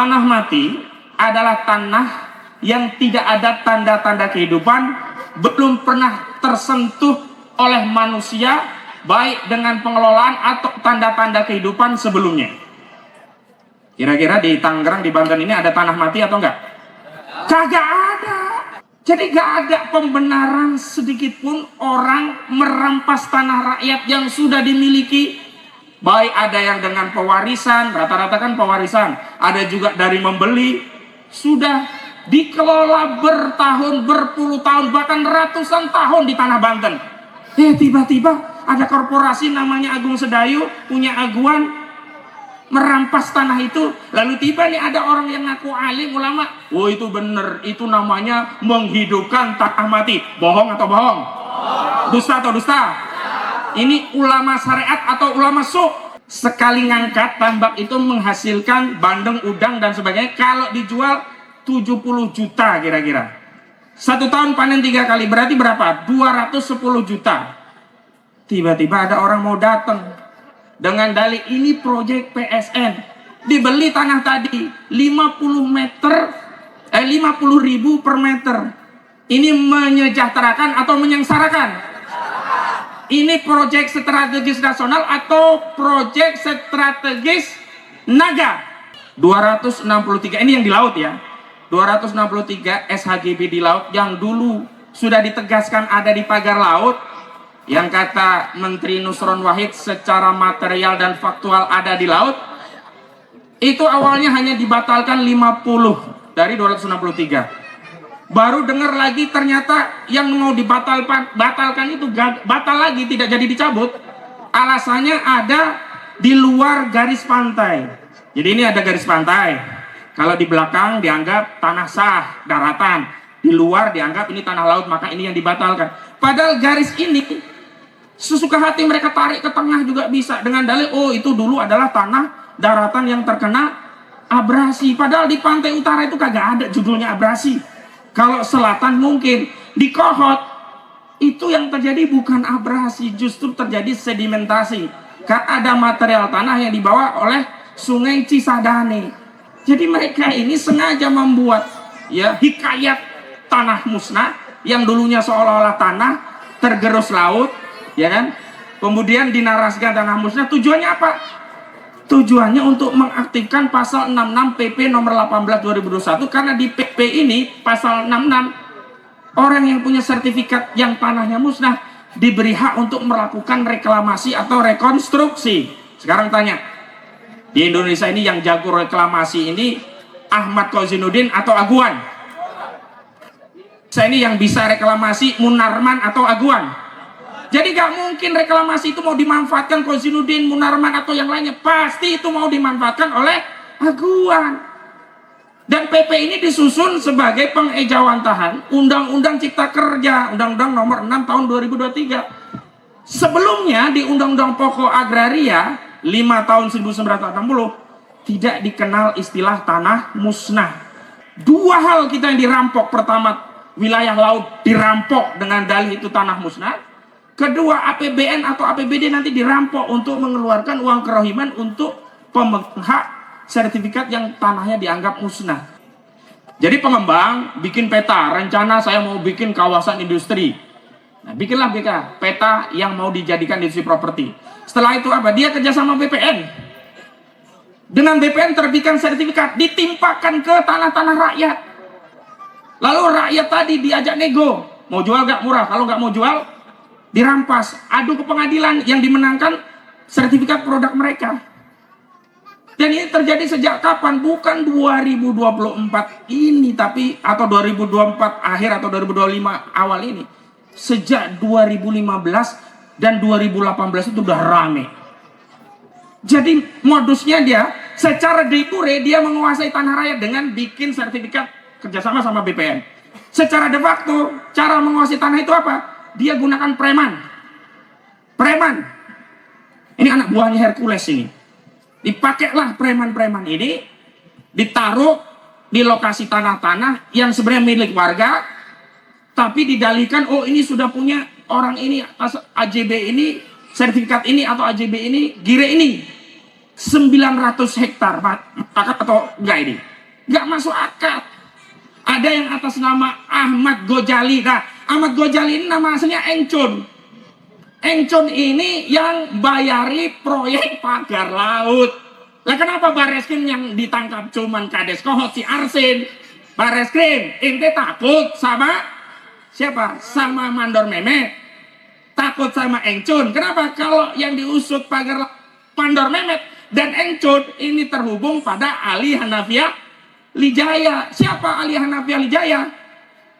Tanah mati adalah tanah yang tidak ada tanda-tanda kehidupan, belum pernah tersentuh oleh manusia, baik dengan pengelolaan atau tanda-tanda kehidupan sebelumnya. Kira-kira di Tangerang, di Banten ini ada tanah mati atau enggak? Kagak ada. Jadi gak ada pembenaran sedikit pun orang merampas tanah rakyat yang sudah dimiliki. Baik ada yang dengan pewarisan, rata-rata kan pewarisan, ada juga dari membeli, sudah dikelola bertahun, berpuluh tahun, bahkan ratusan tahun di tanah Banten. Tiba-tiba ada korporasi namanya Agung Sedayu, punya aguan, merampas tanah itu. Lalu tiba nih ada orang yang ngaku alim ulama, oh itu bener, itu namanya menghidupkan tanah mati. Bohong atau bohong? Dusta atau dusta? Ini ulama syariat atau ulama su'? Sekali ngangkat tambak itu menghasilkan bandeng, udang dan sebagainya. Kalau dijual 70 juta kira-kira. 1 tahun panen 3 kali, berarti berapa? 210 juta. Tiba-tiba ada orang mau datang dengan dalih ini proyek PSN. Dibeli tanah tadi 50 ribu per meter. Ini menyejahterakan atau menyengsarakan? Ini proyek strategis nasional atau proyek strategis naga? 263, ini yang di laut ya. 263 SHGB di laut yang dulu sudah ditegaskan ada di pagar laut, yang kata Menteri Nusron Wahid secara material dan faktual ada di laut, itu awalnya hanya dibatalkan 50 dari 263. Baru dengar lagi ternyata yang mau batalkan itu batal lagi, tidak jadi dicabut. Alasannya ada di luar garis pantai. Jadi ini ada garis pantai. Kalau di belakang dianggap tanah sah, daratan. Di luar dianggap ini tanah laut, maka ini yang dibatalkan. Padahal garis ini sesuka hati mereka tarik ke tengah juga bisa. Dengan dalil, oh itu dulu adalah tanah daratan yang terkena abrasi. Padahal di pantai utara itu kagak ada judulnya abrasi. Kalau selatan mungkin. Di Kohot itu yang terjadi bukan abrasi, justru terjadi sedimentasi. Karena ada material tanah yang dibawa oleh sungai Cisadane. Jadi mereka ini sengaja membuat ya hikayat tanah musnah yang dulunya seolah-olah tanah tergerus laut, ya kan? Kemudian dinarasikan tanah musnah. Tujuannya apa? Tujuannya untuk mengaktifkan pasal 66 PP nomor 18 2021, karena di PP ini pasal 66 orang yang punya sertifikat yang tanahnya musnah diberi hak untuk melakukan reklamasi atau rekonstruksi. Sekarang tanya, di Indonesia ini yang jago reklamasi ini Ahmad Kozinuddin atau Aguan? Saya ini yang bisa reklamasi Munarman atau Aguan? Jadi gak mungkin reklamasi itu mau dimanfaatkan Kozinuddin, Munarman atau yang lainnya. Pasti itu mau dimanfaatkan oleh Aguan. Dan PP ini disusun sebagai pengejawantahan Undang-Undang Cipta Kerja, Undang-Undang nomor 6 tahun 2023. Sebelumnya di Undang-Undang Pokok Agraria 5 tahun 1980 tidak dikenal istilah tanah musnah. 2 hal kita yang dirampok. Pertama, wilayah laut dirampok dengan dalih itu tanah musnah. Kedua, APBN atau APBD nanti dirampok untuk mengeluarkan uang kerohiman untuk hak sertifikat yang tanahnya dianggap musnah. Jadi pengembang bikin peta, rencana saya mau bikin kawasan industri. Nah, bikinlah peta yang mau dijadikan industri properti. Setelah itu apa? Dia kerjasama BPN. Dengan BPN terbitkan sertifikat, ditimpakan ke tanah-tanah rakyat. Lalu rakyat tadi diajak nego, mau jual gak murah, kalau gak mau jual dirampas, adu ke pengadilan, yang dimenangkan sertifikat produk mereka. Dan ini terjadi sejak kapan? Bukan 2024 ini, tapi atau 2024 akhir atau 2025 awal ini. Sejak 2015 dan 2018 itu udah rame. Jadi modusnya dia secara de jure dia menguasai tanah rakyat dengan bikin sertifikat kerjasama sama BPN. Secara de facto cara menguasai tanah itu apa? Dia gunakan preman. Ini anak buahnya Hercules ini. Dipakailah preman-preman ini, ditaruh di lokasi tanah-tanah yang sebenarnya milik warga, tapi didalihkan, oh ini sudah punya orang ini, AJB ini, sertifikat ini atau AJB ini, gire ini. 900 hektar, atau enggak ini? Nggak masuk akal. Ada yang atas nama Ahmad Ghazali. Nah, Ahmad Ghazali ini nama aslinya Engcun. Engcun ini yang bayari proyek pagar laut. Lah kenapa Bareskrim yang ditangkap cuman Kades Kohot si Arsin? Bareskrim, ente takut sama siapa? Sama Mandor Mehmet. Takut sama Engcun. Kenapa? Kalau yang diusut pagar Mandor Mehmet dan Engcun ini terhubung pada Ali Hanafiah Lijaya. Siapa Ali Hanafiah Lijaya?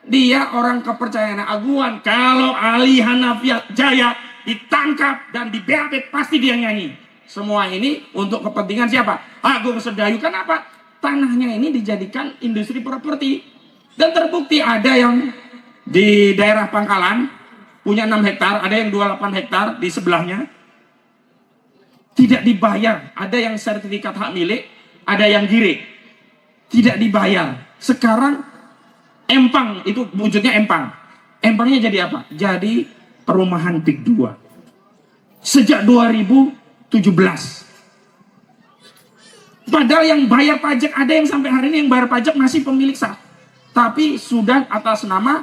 Dia orang kepercayaan Aguan. Kalau Ali Hanafiah Lijaya ditangkap dan di BAP pasti dia nyanyi. Semua ini untuk kepentingan siapa? Agung Sedayu. Kenapa? Tanahnya ini dijadikan industri properti. Dan terbukti ada yang di daerah Pangkalan punya 6 hektar, ada yang 28 hektar di sebelahnya. Tidak dibayar. Ada yang sertifikat hak milik, ada yang girik. Tidak dibayar. Sekarang empang, itu wujudnya empang. Empangnya jadi apa? Jadi perumahan PIK 2. Sejak 2017. Padahal yang bayar pajak, ada yang sampai hari ini yang bayar pajak masih pemilik sah. Tapi sudah atas nama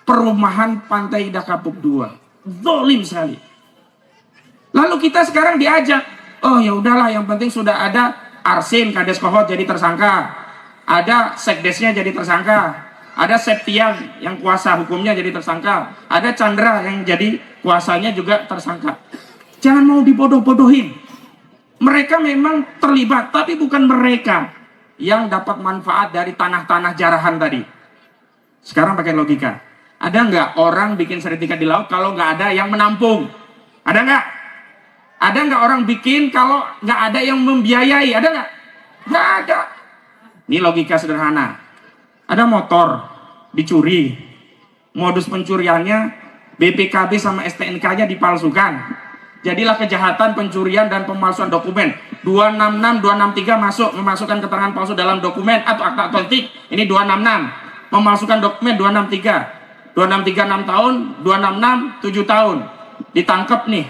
perumahan Pantai Indah Kapuk 2. Zolim sekali. Lalu kita sekarang diajak, oh ya udahlah, yang penting sudah ada Arsin Kades Kohot jadi tersangka, ada Sekdesnya jadi tersangka, ada Septian yang kuasa hukumnya jadi tersangka, ada Chandra yang jadi kuasanya juga tersangka. Jangan mau dibodoh-bodohin. Mereka memang terlibat, tapi bukan mereka yang dapat manfaat dari tanah-tanah jarahan tadi. Sekarang pakai logika. Ada nggak orang bikin sertifikat di laut kalau nggak ada yang menampung? Ada nggak? Ada nggak orang bikin kalau nggak ada yang membiayai? Ada nggak? Nggak ada. Ini logika sederhana. Ada motor dicuri, modus pencuriannya BPKB sama STNK-nya dipalsukan. Jadilah kejahatan pencurian dan pemalsuan dokumen. 266, 263 masuk memasukkan keterangan palsu dalam dokumen atau akta otentik. Ini 266. Memasukkan dokumen 263. 263 6 tahun, 266 7 tahun. Ditangkap nih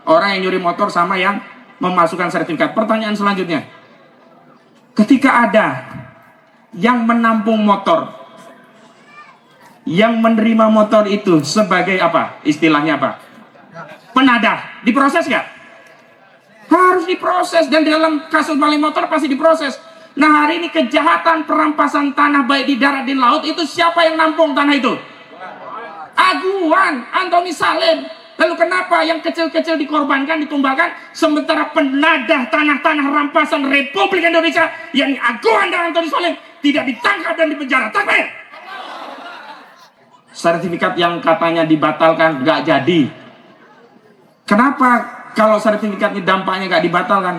orang yang nyuri motor sama yang memasukkan sertifikat. Pertanyaan selanjutnya. Ketika ada yang menampung motor, yang menerima motor itu sebagai apa? Istilahnya apa? Penadah. Diproses nggak? Harus diproses. Dan dalam kasus maling motor pasti diproses. Nah, hari ini kejahatan perampasan tanah baik di darat dan laut itu siapa yang nampung tanah itu? Aguan, Antoni Salim. Lalu kenapa yang kecil-kecil dikorbankan, ditumbangkan, sementara penadah tanah-tanah rampasan Republik Indonesia, yakni Aguan dan Antoni Salim, tidak ditangkap dan dipenjara? Takbir! Sertifikat yang katanya dibatalkan nggak jadi. Kenapa kalau sertifikat ini dampaknya nggak dibatalkan?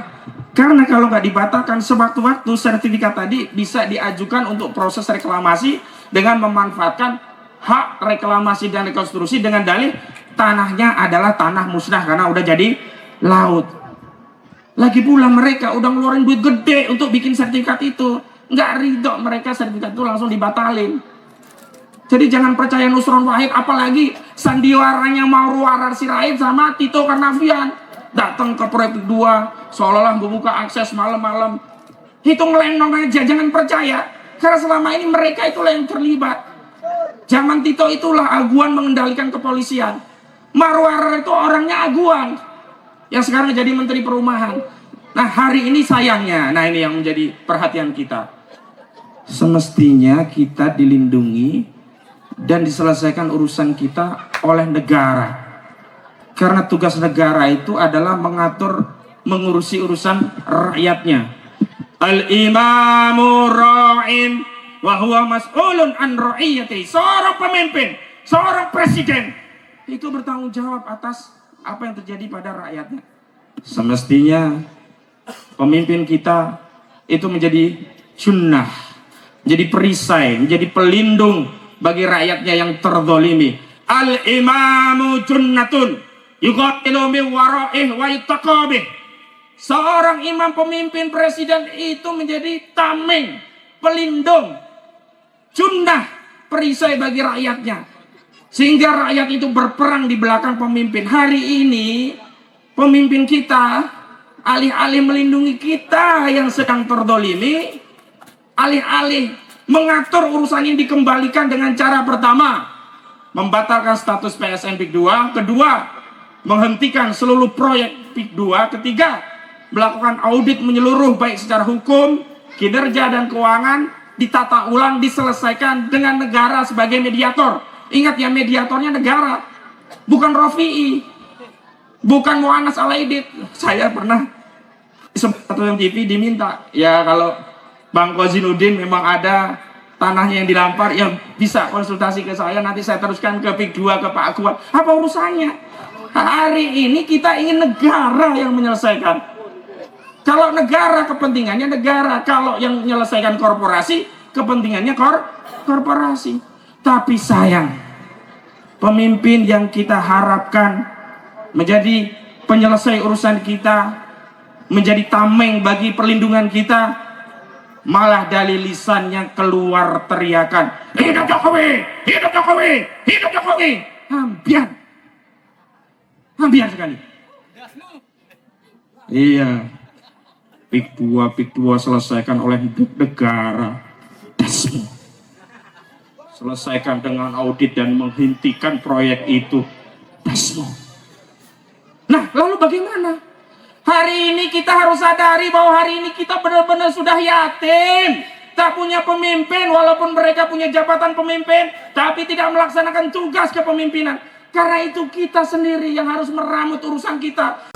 Karena kalau nggak dibatalkan, sewaktu-waktu sertifikat tadi bisa diajukan untuk proses reklamasi dengan memanfaatkan hak reklamasi dan rekonstruksi dengan dalih tanahnya adalah tanah musnah karena udah jadi laut. Lagi pula mereka udah ngeluarin duit gede untuk bikin sertifikat itu. Nggak ridho mereka sertifikat itu langsung dibatalin. Jadi jangan percaya Nusron Wahid, apalagi sandiwaranya Mauruwarar Sirait sama Tito Karnavian. Datang ke proyek 2, seolah-olah membuka akses malam-malam. Itu ngelenong aja, jangan percaya. Karena selama ini mereka itulah yang terlibat. Zaman Tito itulah Aguan mengendalikan kepolisian. Mauruwarar itu orangnya Aguan. Yang sekarang jadi Menteri Perumahan. Nah hari ini sayangnya, nah ini yang menjadi perhatian kita. Semestinya kita dilindungi dan diselesaikan urusan kita oleh negara. Karena tugas negara itu adalah mengatur, mengurusi urusan rakyatnya. Al-imamu ra'in wa huwa mas'ulun an ra'iyati. Seorang pemimpin, seorang presiden itu bertanggung jawab atas apa yang terjadi pada rakyatnya. Semestinya pemimpin kita itu menjadi junnah, menjadi perisai, menjadi pelindung bagi rakyatnya yang terzalimi. Al-imamu junnatun yuqatilu min wara'ih wa yuttaqabih. Seorang imam, pemimpin, presiden itu menjadi tameng, pelindung, junnah, perisai bagi rakyatnya. Sehingga rakyat itu berperang di belakang pemimpin. Hari ini pemimpin kita alih-alih melindungi kita yang sedang terzalimi, alih-alih mengatur urusan ini dikembalikan dengan cara pertama, membatalkan status PSN PIK 2, kedua, menghentikan seluruh proyek PIK 2, ketiga, melakukan audit menyeluruh baik secara hukum, kinerja dan keuangan, ditata ulang, diselesaikan dengan negara sebagai mediator. Ingat ya, mediatornya negara, bukan Rofi'i, bukan Mu'anas Alaidit. Saya pernah satu TV diminta, ya kalau Bang Kozinuddin memang ada tanahnya yang dilampar, ya bisa konsultasi ke saya, nanti saya teruskan ke PIK 2, ke Pak Akuan. Apa urusannya? Hari ini kita ingin negara yang menyelesaikan. Kalau negara, kepentingannya negara. Kalau yang menyelesaikan korporasi, kepentingannya korporasi. Tapi sayang, pemimpin yang kita harapkan menjadi penyelesai urusan kita, menjadi tameng bagi perlindungan kita, malah dari lisannya keluar teriakan, hidup Jokowi, hidup Jokowi, hidup Jokowi. Hambiar sekali. Iya, PIK 2 selesaikan oleh negara. Dasmu. Selesaikan dengan audit dan menghentikan proyek itu. Dasmu. Nah, lalu bagaimana? Hari ini kita harus sadari bahwa hari ini kita benar-benar sudah yatim. Tak punya pemimpin, walaupun mereka punya jabatan pemimpin, tapi tidak melaksanakan tugas kepemimpinan. Karena itu kita sendiri yang harus meramut urusan kita.